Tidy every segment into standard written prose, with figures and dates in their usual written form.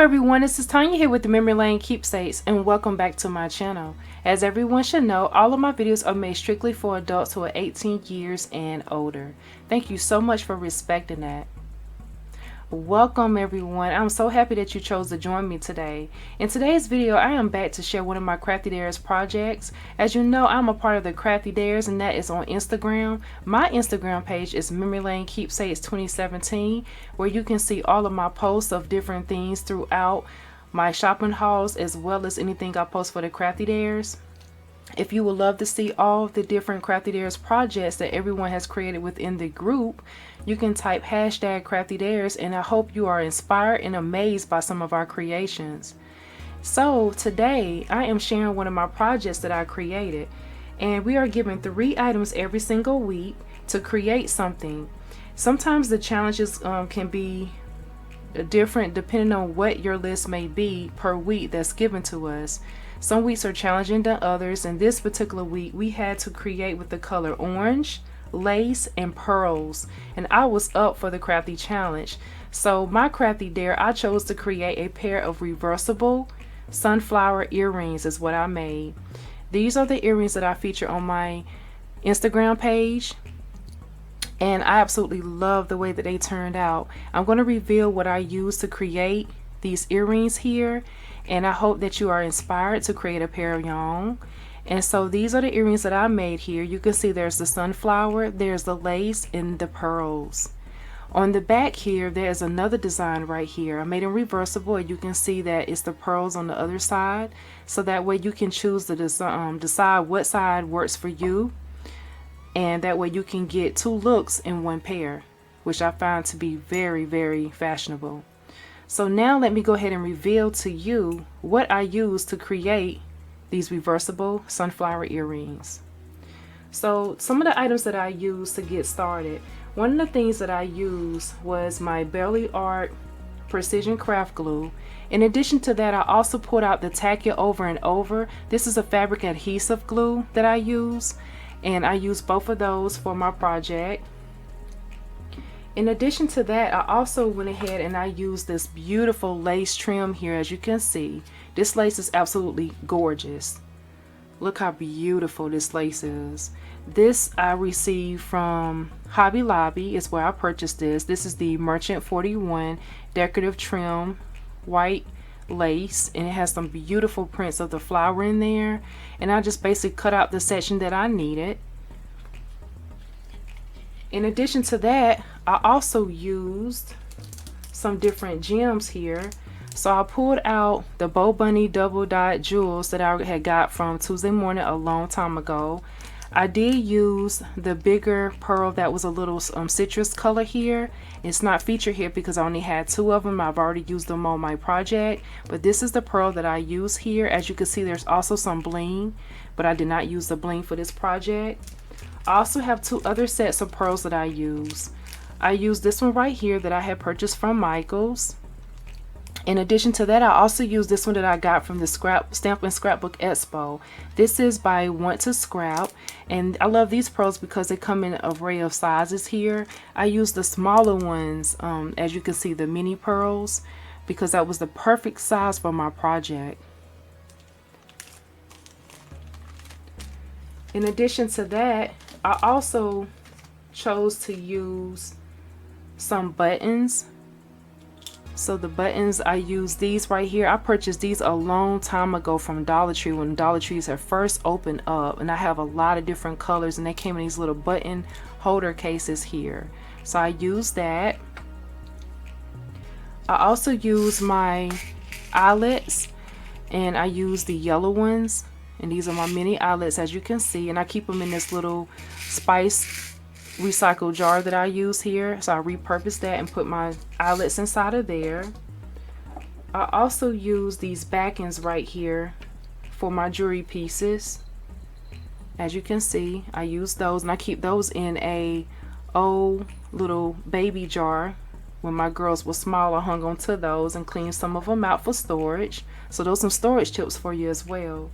everyone, this is Tanya here with the Memory Lane Keepsakes, and welcome back to my channel. As everyone should know, all of my videos are made strictly for adults who are 18 years and older. Thank you so much for respecting that. Welcome everyone. I'm so happy that you chose to join me today. In today's video, I am back to share one of my Crafty Dares projects. As you know, I'm a part of the Crafty Dares, and that is on Instagram. My Instagram page is Memory Lane Keepsakes 2017, where you can see all of my posts of different things throughout my shopping hauls, as well as anything I post for the Crafty Dares. If you would love to see all of the different Crafty Dares projects that everyone has created within the group, you can type hashtag Crafty Dares, and I hope you are inspired and amazed by some of our creations. So today I am sharing one of my projects that I created, and we are given 3 items every single week to create something. Sometimes the challenges can be different depending on what your list may be per week that's given to us. Some weeks are challenging than others, and this particular week we had to create with the color orange, lace, and pearls, and I was up for the crafty challenge. So my crafty dare, I chose to create a pair of reversible sunflower earrings is what I made. These are the earrings that I feature on my Instagram page, and I absolutely love the way that they turned out. I'm going to reveal what I used to create these earrings here, and I hope that you are inspired to create a pair of your own. And so these are the earrings that I made here. You can see there's the sunflower, there's the lace, and the pearls. On the back here, there's another design right here. I made them reversible, and you can see that it's the pearls on the other side. So that way you can choose to decide what side works for you. And that way you can get 2 looks in one pair, which I find to be very, very fashionable. So now let me go ahead and reveal to you what I used to create these reversible sunflower earrings. So some of the items that I used to get started, one of the things that I used was my Belly Art Precision Craft Glue. In addition to that, I also pulled out the Tack It Over and Over. This is a fabric adhesive glue that I use, and I used both of those for my project. In addition to that, I also went ahead and I used this beautiful lace trim here. As you can see, this lace is absolutely gorgeous. Look how beautiful this lace is. This I received from Hobby Lobby, is where I purchased this. This is the Merchant 41 decorative trim white lace, and it has some beautiful prints of the flower in there, and I just basically cut out the section that I needed. In addition to that, I also used some different gems here. So I pulled out the Bow Bunny double dot jewels that I had got from Tuesday Morning a long time ago. I did use the bigger pearl that was a little citrus color here. It's not featured here because I only had 2 of them. I've already used them on my project, but this is the pearl that I use here. As you can see, there's also some bling, but I did not use the bling for this project. I also have 2 other sets of pearls that I use. I used this one right here that I had purchased from Michael's. In addition to that, I also used this one that I got from the Stamp and Scrapbook Expo. This is by Want to Scrap, and I love these pearls because they come in an array of sizes here. I used the smaller ones, as you can see, the mini pearls, because that was the perfect size for my project. In addition to that, I also chose to use some buttons. So the buttons, I use these right here. I purchased these a long time ago from Dollar Tree when Dollar Trees had first opened up, and I have a lot of different colors, and they came in these little button holder cases here. So I used that. I also use my eyelets, and I use the yellow ones, and these are my mini eyelets, as you can see, and I keep them in this little spice recycle jar that I use here. So I repurposed that and put my eyelets inside of there. I also use these backends right here for my jewelry pieces. As you can see, I use those, and I keep those in a old little baby jar. When my girls were small, I hung on to those and cleaned some of them out for storage. So those are some storage tips for you as well.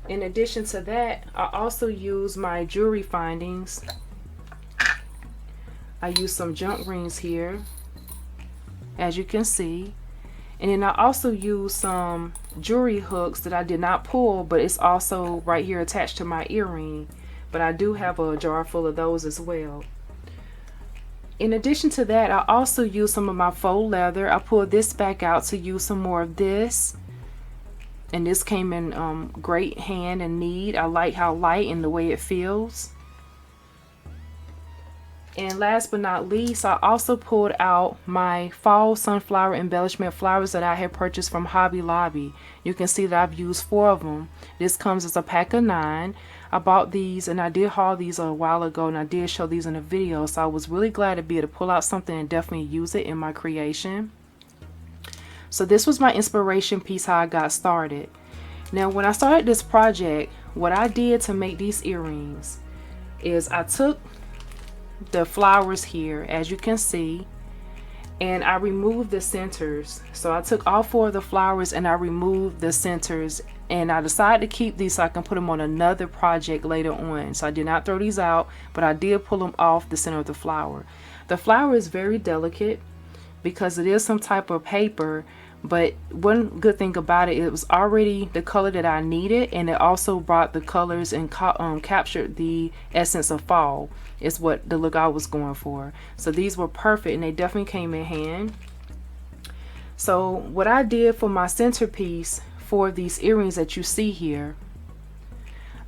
In addition to that, I also use my jewelry findings. I use some junk rings here, as you can see, And then I also used some jewelry hooks that I did not pull, but it's also right here attached to my earring. But I do have a jar full of those as well. In addition to that, I also used some of my faux leather. I pulled this back out to use some more of this. And this came in great hand and need. I like how light and the way it feels. And last but not least, I also pulled out my fall sunflower embellishment flowers that I had purchased from Hobby Lobby. You can see that I've used 4 of them. This comes as a pack of 9. I bought these and I did haul these a while ago, and I did show these in a video. So I was really glad to be able to pull out something and definitely use it in my creation. So this was my inspiration piece, how I got started. Now when I started this project, what I did to make these earrings is I took the flowers here, as you can see, and I removed the centers. So I took all 4 of the flowers and I removed the centers, and I decided to keep these so I can put them on another project later on. So I did not throw these out, but I did pull them off the center of the flower. The flower is very delicate because it is some type of paper, but one good thing about it, it was already the color that I needed, and it also brought the colors and captured the essence of fall. Is what the look I was going for. So these were perfect and they definitely came in hand. So what I did for my centerpiece for these earrings that you see here,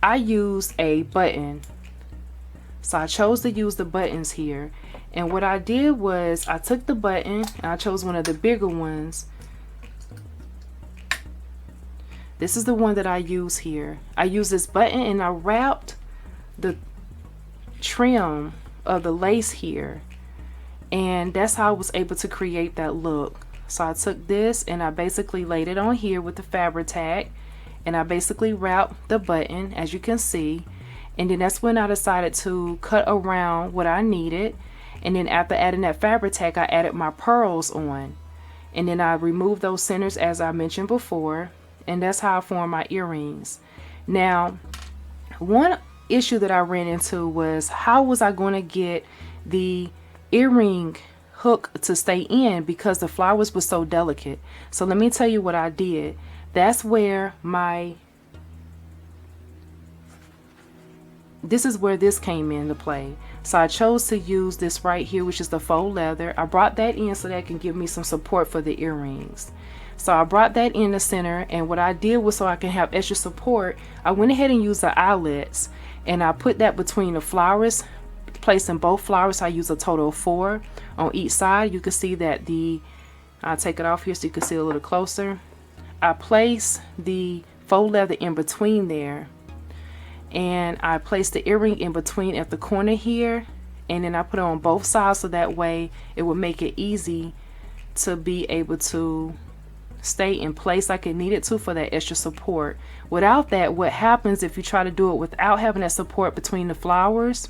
I used a button. So I chose to use the buttons here, and what I did was I took the button and I chose one of the bigger ones. This is the one that I use here. I used this button and I wrapped the trim of the lace here, and that's how I was able to create that look. So I took this and I basically laid it on here with the fabric tag, and I basically wrapped the button, as you can see, and then that's when I decided to cut around what I needed. And then after adding that fabric tag, I added my pearls on, and then I removed those centers as I mentioned before, and that's how I formed my earrings. Now, one issue that I ran into was how was I going to get the earring hook to stay in because the flowers were so delicate. So let me tell you what I did. That's where this is where this came into play. So I chose to use this right here, which is the faux leather. I brought that in so that can give me some support for the earrings. So I brought that in the center, and what I did was, so I can have extra support, I went ahead and used the eyelets, and I put that between the flowers, placing both flowers. I use a total of 4 on each side. You can see that I'll take it off here so you can see a little closer. I place the faux leather in between there, and I place the earring in between at the corner here, and then I put it on both sides so that way it would make it easy to be able to stay in place like it needed to for that extra support. Without that, what happens if you try to do it without having that support between the flowers?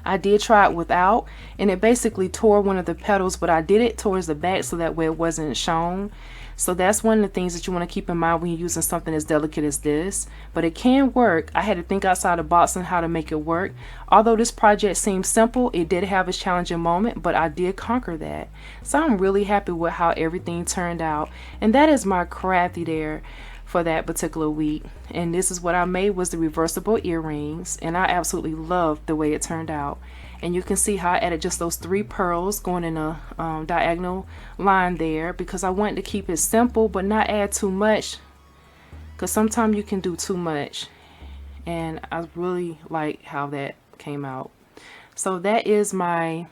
I did try it without, and it basically tore one of the petals, but I did it towards the back so that way it wasn't shown. So that's one of the things that you want to keep in mind when you're using something as delicate as this. But it can work. I had to think outside the box on how to make it work. Although this project seems simple, it did have its challenging moment, but I did conquer that. So I'm really happy with how everything turned out. And that is my crafty there for that particular week. And this is what I made, was the reversible earrings, and I absolutely loved the way it turned out. And you can see how I added just those 3 pearls going in a diagonal line there, because I wanted to keep it simple but not add too much, because sometimes you can do too much, and I really like how that came out. So that is my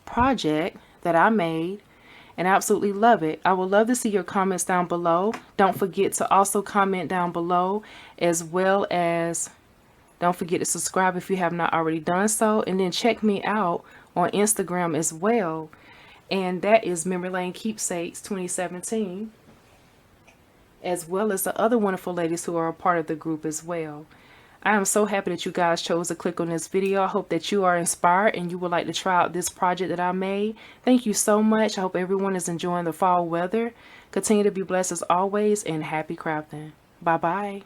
project that I made, and I absolutely love it. I would love to see your comments down below. Don't forget to also comment down below, as well as don't forget to subscribe if you have not already done so, and then check me out on Instagram as well, and that is Memory Lane Keepsakes 2017, as well as the other wonderful ladies who are a part of the group as well. I am so happy that you guys chose to click on this video. I hope that you are inspired and you would like to try out this project that I made. Thank you so much. I hope everyone is enjoying the fall weather. Continue to be blessed as always, and happy crafting. Bye bye.